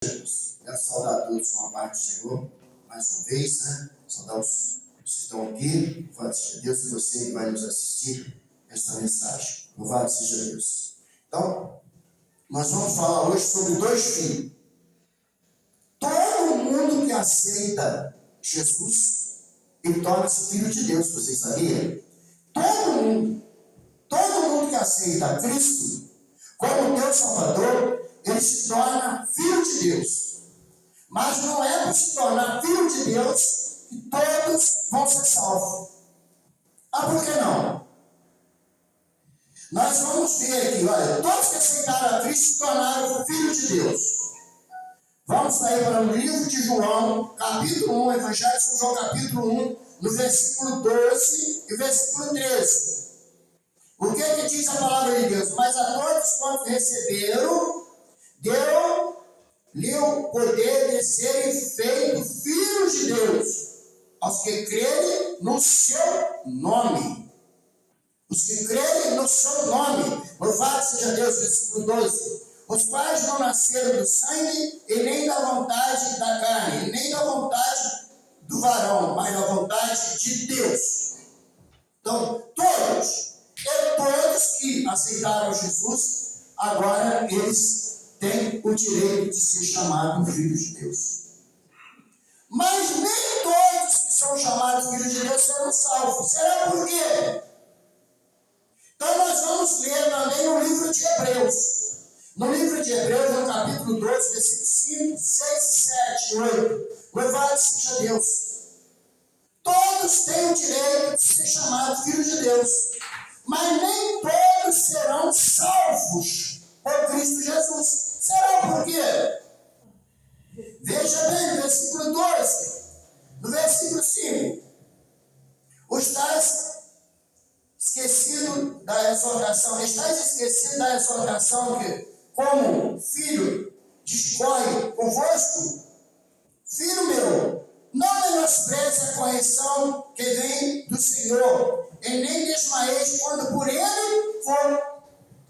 Quero saudar a todos com a paz do Senhor, mais uma vez, né? Saudar os que estão aqui. Louvado seja Deus, e você que vai nos assistir esta mensagem. Louvado seja Deus. Então, nós vamos falar hoje sobre dois filhos. Todo mundo que aceita Jesus, ele torna-se filho de Deus, vocês sabiam? Todo mundo que aceita Cristo como Deus Salvador, ele se torna filho de Deus. Mas não é por se tornar filho de Deus que todos vão ser salvos. Por que não? Nós vamos ver aqui, olha, todos que aceitaram a Cristo se tornaram filhos de Deus. Vamos sair para o livro de João, capítulo 1, Evangelho de São João, capítulo 1, no versículo 12 e versículo 13. O que diz a palavra de Deus? Mas a todos quantos receberam, deu-lhe o poder de serem feitos filhos de Deus, aos que crerem no seu nome. Os que crerem no seu nome. Louvado seja Deus, versículo 12. Os quais não nasceram do sangue, e nem da vontade da carne, e nem da vontade do varão, mas da vontade de Deus. Então, todos que aceitaram Jesus, agora eles têm o direito de ser chamados filhos de Deus. Mas nem todos que são chamados filhos de Deus serão salvos. Será por quê? Então nós vamos ler também no livro de Hebreus. No livro de Hebreus, no capítulo 12, versículos 5, 6, 7, 8. Louvado seja Deus. Todos têm o direito de ser chamados filhos de Deus. Mas nem todos serão salvos por Cristo Jesus. Será por quê? Veja bem, no versículo 12, no versículo 5. Estás esquecido da exortação que, como filho, discorre convosco? Filho meu, não menospreze a correção que vem do Senhor, e nem desmaeis quando por ele for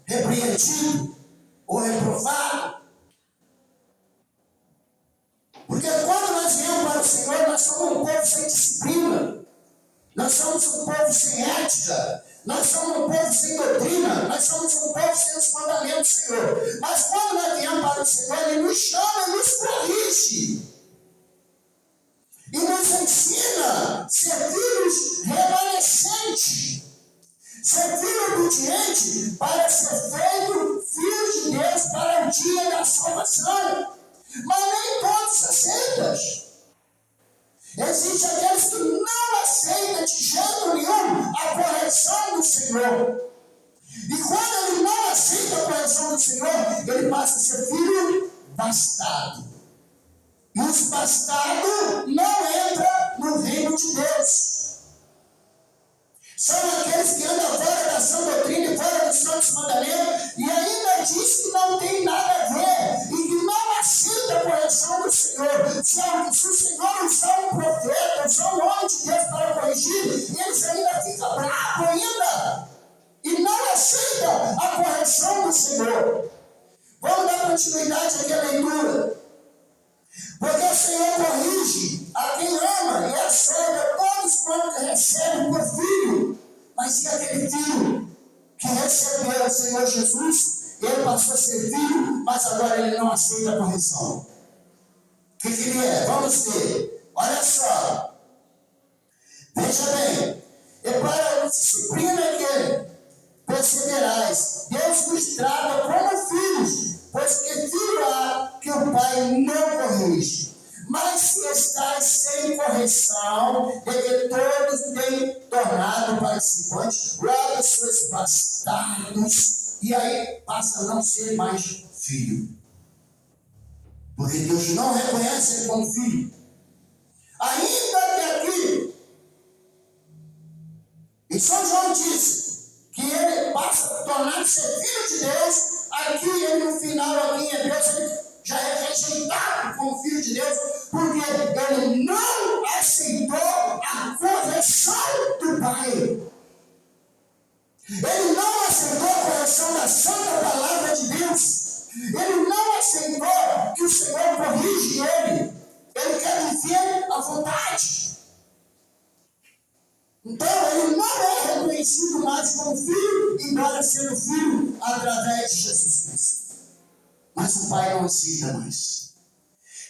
repreendido ou reprovado. Porque quando nós viemos para o Senhor, nós somos um povo sem disciplina, nós somos um povo sem ética, nós somos um povo sem doutrina, nós somos um povo sem os mandamentos do Senhor. Mas quando nós viemos para o Senhor, Ele nos chama e nos corrige. E nos ensina a ser filhos remanescentes, ser filho obediente para ser feito filho de Deus para o dia da salvação. Mas nem todos aceitam. Existem aqueles que não aceitam de jeito nenhum a correção do Senhor. E quando ele não aceita a correção do Senhor, ele passa a ser filho bastardo. E os bastardos não entram no reino de Deus. São aqueles que andam fora da sã doutrina e fora dos santos mandamentos e ainda diz que não tem nada a ver e que não aceita a correção do Senhor. Se o Senhor usar um profeta, usar um homem de Deus para corrigir, eles ainda ficam bravos ainda e não aceitam a correção do Senhor. Vamos dar continuidade aqui à leitura. Porque o Senhor corrige a quem ama e acerta todos quantos recebem por filho. Mas e aquele filho que recebeu o Senhor Jesus, ele passou a ser filho, mas agora ele não aceita a correção. O que ele é? Vamos ver. Olha só. Veja bem. É para a disciplina que perseverais. Deus nos trata como filhos, pois que filho há que o Pai não corrige. Mas se estáis sem correção, de que todos têm tornado participantes, logo sois bastardos, e aí passa a não ser mais filho. Porque Deus não reconhece ele como filho. Ainda que aqui, e São João disse que ele passa a tornar-se filho de Deus, aqui ele no final, aqui em Hebreus, ele já é rejeitado como filho de Deus, porque ele não aceitou a correção do Pai. Ele não aceitou a correção da santa palavra de Deus. Ele não aceitou que o Senhor corrige ele. Ele quer viver à vontade. Então, ele não é reconhecido mais como filho, embora sendo filho através de Jesus Cristo. Mas o Pai não aceita mais.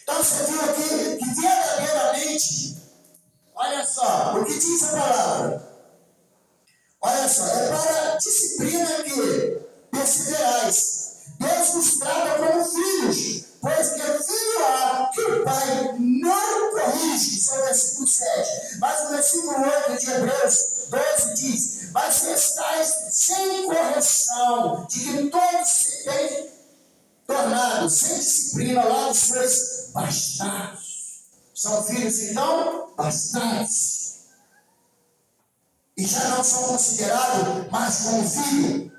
Então, você viu aqui que verdadeiramente, olha só, o que diz a palavra? Olha só, é para a disciplina que perseverais. Deus nos trata como filhos, pois que filho há que o Pai não corrige. Isso é o versículo 7. Mas o versículo 8 de Hebreus 12 diz: mas estáis sem correção, de que todos se têm tornado sem disciplina lá os seus bastardos. São filhos, então, bastardos. E já não são considerados mais como filho.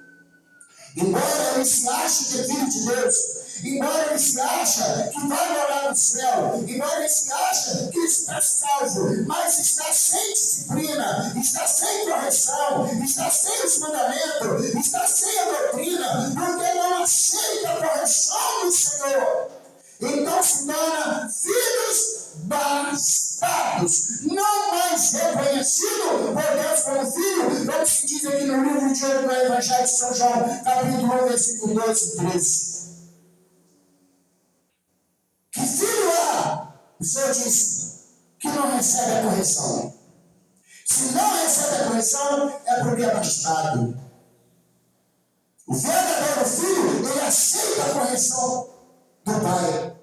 Embora ele se ache que é filho de Deus, embora ele se acha que vai morar no céu, embora ele se acha que está salvo, mas está sem disciplina, está sem correção, está sem os mandamentos, está sem a doutrina, porque não aceita a correção do Senhor. Então se torna filhos bastardos, não mais reconhecido por Deus como filho, como se diz aqui no livro de hoje do Evangelho de São João, capítulo 1, versículo 12 e 13. Que filho há? O Senhor disse que não recebe a correção. Se não recebe a correção, é porque é bastardo. O verdadeiro filho, ele aceita a correção do Pai.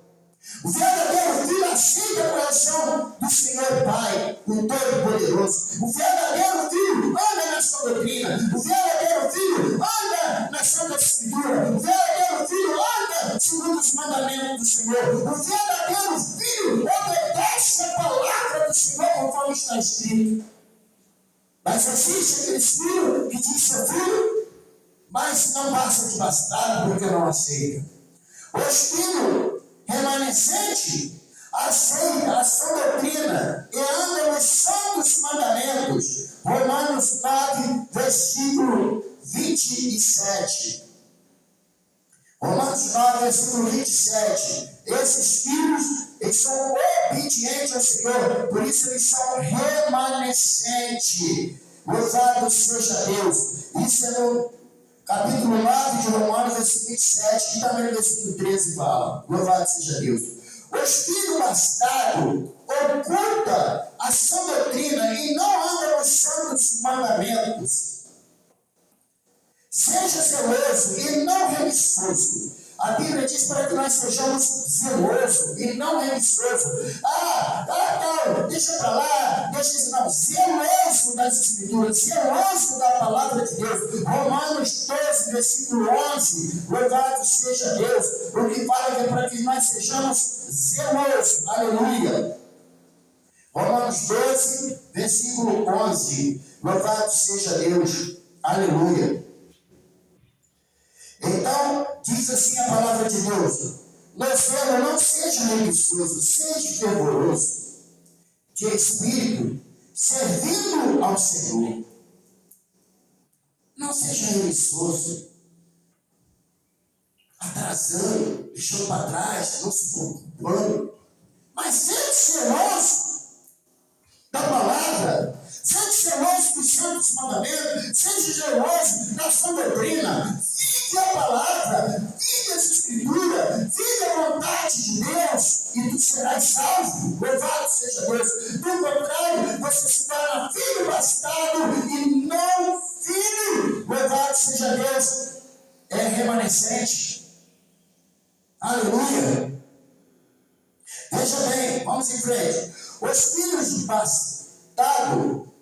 O verdadeiro filho aceita a correção do Senhor Pai, o Todo-Poderoso. O verdadeiro filho anda na sua doutrina. O verdadeiro filho anda na Santa Escritura. O verdadeiro filho anda segundo os mandamentos do Senhor. O verdadeiro filho obedece a palavra do Senhor conforme está escrito. Mas existe aquele filho que diz seu filho, mas não passa de bastardo porque não aceita. Os filhos remanescente aceita a sua doutrina e anda nos santos mandamentos. Romanos 9, versículo 27. Romanos 9, versículo 27. Esses filhos, eles são obedientes ao Senhor, por isso eles são remanescentes. Louvado seja Deus. Isso é no capítulo 9 de Romanos, versículo 27, que também no versículo 13 fala. Louvado seja Deus. Os filhos bastardos ocultam a sua doutrina e não andam nos santos mandamentos. Seja zeloso e não remissoso. A Bíblia diz para que nós sejamos zelosos e não remissosos. Deixa para lá, deixa isso não. Zeloso das Escrituras, zeloso da palavra de Deus. Romanos 12, versículo 11. Louvado seja Deus. O que fala que é para que nós sejamos zelosos. Aleluia. Romanos 12, versículo 11. Louvado seja Deus. Aleluia. Então, diz assim a palavra de Deus: Lázaro, não seja religioso, seja fervoroso de espírito, servindo ao Senhor. Não seja religioso, atrasando, deixando para trás, não se preocupando, mas seja zeloso da palavra, seja zeloso dos santos mandamentos, seja zeloso da sua doutrina. Vive a palavra, vive as escrituras, vive a vontade de Deus e tu serás salvo. Louvado seja Deus. Do contrário, você se torna filho bastardo e não filho. Louvado seja Deus. É remanescente. Aleluia. Veja bem, vamos em frente. Os filhos de bastardo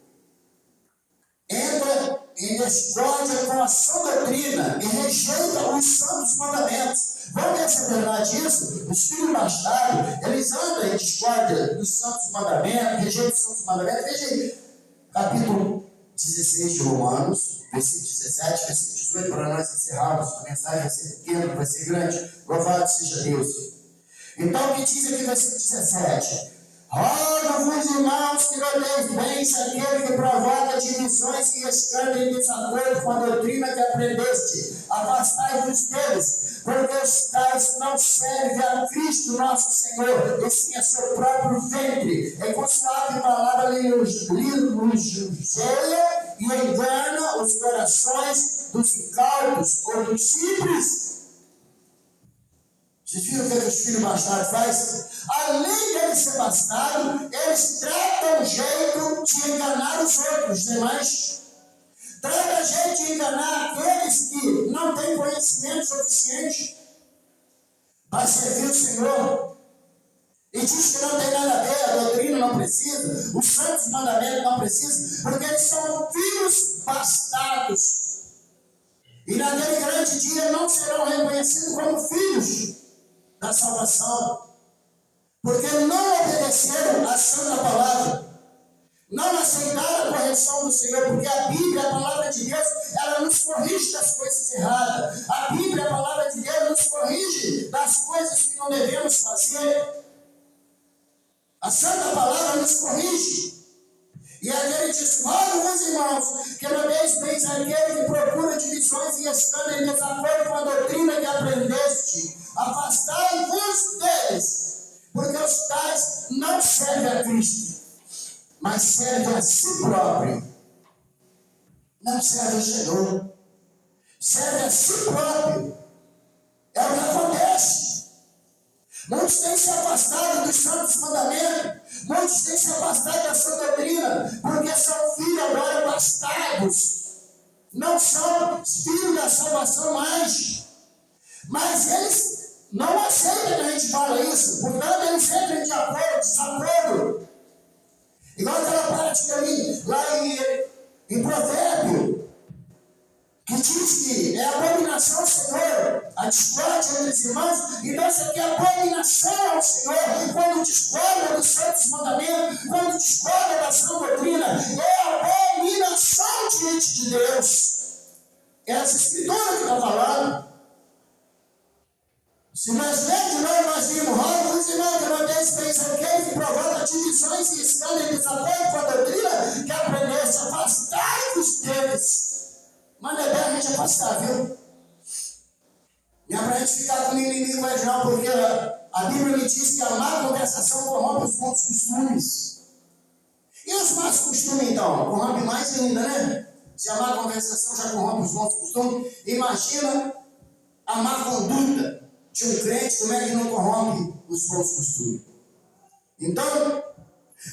entram em discórdia com a sua doutrina e rejeita os santos mandamentos. Vamos considerar disso? Os filhos bastardos, eles andam em discórdia dos santos mandamentos, rejeitam os santos mandamentos. Veja aí, capítulo 16 de Romanos, versículo 17, versículo 18, para nós encerrarmos. A mensagem vai ser pequena, vai ser grande. Louvado seja Deus. Então, o que diz aqui no versículo 17? Rogo-vos, irmãos, que noteis bem se aquele que provoca divisões e escândalo em desacordo com a doutrina que aprendeste. Afastai-vos deles, porque os tais não servem a Cristo nosso Senhor, e sim a seu próprio ventre. E com suave palavra lisonjeia e engana os corações dos incautos ou dos simples. Vocês viram o que os filhos bastardos fazem? Além de eles ser bastardos, eles tratam o jeito de enganar os outros, demais. Trata jeito de enganar aqueles que não têm conhecimento suficiente para servir o Senhor. E diz que não tem nada a ver, a doutrina não precisa, os santos mandamentos não precisam, porque eles são filhos bastardos. E naquele grande dia não serão reconhecidos como filhos da salvação, porque não obedeceram à santa palavra, não aceitaram a correção do Senhor, porque a Bíblia, a palavra de Deus, ela nos corrige das coisas erradas. A Bíblia, a palavra de Deus, nos corrige das coisas que não devemos fazer. A santa palavra nos corrige. E aí ele diz: rogo-vos, irmãos, que não deis bem aquele que procura divisões e escândalo em desacordo com a doutrina que aprendeste. Afastai-vos deles, porque os tais não servem a Cristo, mas servem a si próprio. Não servem ao Senhor, servem a si próprio. É o que acontece. Muitos têm se afastado dos santos mandamentos, muitos têm se afastado da sua doutrina, porque são filhos agora bastardos, não são filhos da salvação mais. Mas eles não aceitam que a gente fala isso, portanto eles entram de acordo, desacordo. Igual aquela parte ali, lá em Provérbio, que diz que é abominação ao Senhor a discórdia entre os irmãos. Então isso aqui é abominação ao Senhor, quando discorda dos santos mandamentos, quando discorda da sã doutrina, é abominação diante de Deus. É essa escritura que está falando. Se nós lermos de novo, nós vimos: rogo-vos, irmãos, que não deis bem aquele que provoca divisões e escândalo em desacordo com a doutrina que aprendeste. Afastai-vos deles. Mas não é bem a gente afastar, viu? Não é para a gente ficar com inimigo mais não, porque a Bíblia me diz que a má conversação corrompe os bons costumes. E os maus costumes, então? Corrompe mais ainda, né? Se a má conversação já corrompe os bons costumes, imagina a má conduta de um crente, como é que não corrompe os bons costumes? Então,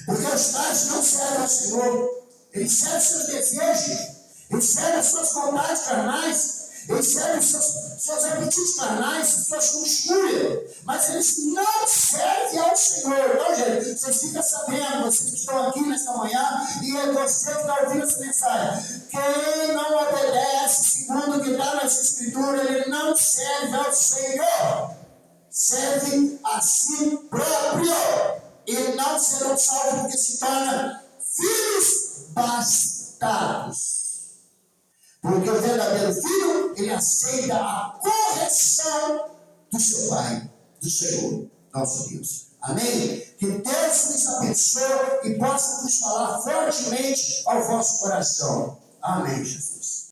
porque os tais não servem ao Senhor, eles servem seus desejos, eles servem as suas vontades carnais, eles servem seus apetites carnais, suas luxúrias, mas eles não servem ao Senhor. Então, gente, vocês ficam sabendo, vocês que estão aqui nesta manhã, e é você que está ouvindo essa mensagem: quem não obedece segundo o que está nessa escritura, ele não serve ao Senhor, serve a si próprio, e não serão salvos porque se tornam filhos bastardos. Porque o verdadeiro filho, ele aceita a correção do seu Pai, do Senhor, nosso Deus. Amém? Que Deus nos abençoe e possa nos falar fortemente ao vosso coração. Amém, Jesus.